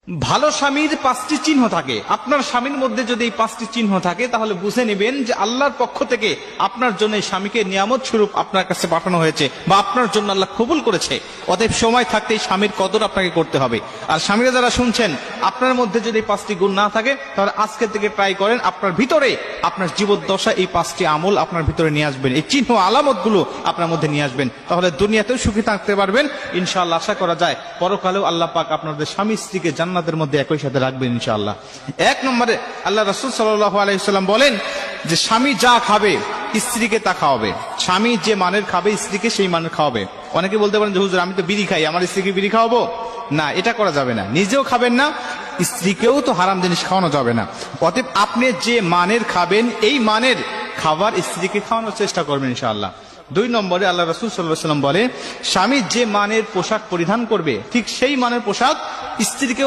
ভালো স্বামীর 5টি চিহ্ন থাকে। আপনার স্বামীর মধ্যে যদি এই 5টি চিহ্ন থাকে তাহলে বুঝে নেবেন যে আল্লাহর পক্ষ থেকে আপনার জন্য এই স্বামীকে নিয়ামত স্বরূপ আপনার কাছে পাঠানো হয়েছে বা আপনার জন্য আল্লাহ কবুল করেছে। অতএব সময় থাকতে এই স্বামীর কদর আপনাকে করতে হবে। আর স্বামীরা যারা শুনছেন, আপনার মধ্যে যদি এই 5টি গুণ না থাকে তাহলে আজকে থেকে ট্রাই করেন আপনার ভিতরে, আপনার জীবদ্দশা এই 5টি আমল আপনার ভিতরে নিয়ে আসবেন, এই চিহ্ন আলামত গুলো আপনার মধ্যে নিয়ে আসবেন। তাহলে দুনিয়াতেও সুখী থাকতে পারবেন ইনশাআল্লাহ। আশা করা যায় পরকালেও আল্লাহ পাক আপনাদের স্বামী স্ত্রীকে জান্নাতের মধ্যে একই সাথে রাখবেন ইনশাআল্লাহ। 1 নম্বরে আল্লাহ রাসূল সাল্লাল্লাহু আলাইহি ওয়াসাল্লাম বলেন যে স্বামী যা খাবে স্ত্রীকে তা খাওয়াবে। স্বামী যে মানের খাবে স্ত্রীকে সেই মানের খাওয়াবে। অনেকে বলতে পারেন যে হুজুর আমি তো বিড়ি খাই, আমার স্ত্রীকে বিড়ি খাওয়াবো? না, এটা করা যাবে না। নিজেও খাবেন না, স্ত্রীকেও তো হারাম জিনিস খাওয়ানো যাবে না। অতএব আপনি যে মানের খাবেন এই মানের খাবার স্ত্রীকে খাওয়ানোর চেষ্টা করবেন ইনশাআল্লাহ। 2 নম্বরে আল্লাহ রাসূল সাল্লাল্লাহু আলাইহি ওয়াসাল্লাম বলে স্বামী যে মানের পোশাক পরিধান করবে ঠিক সেই মানের পোশাক স্ত্রীকে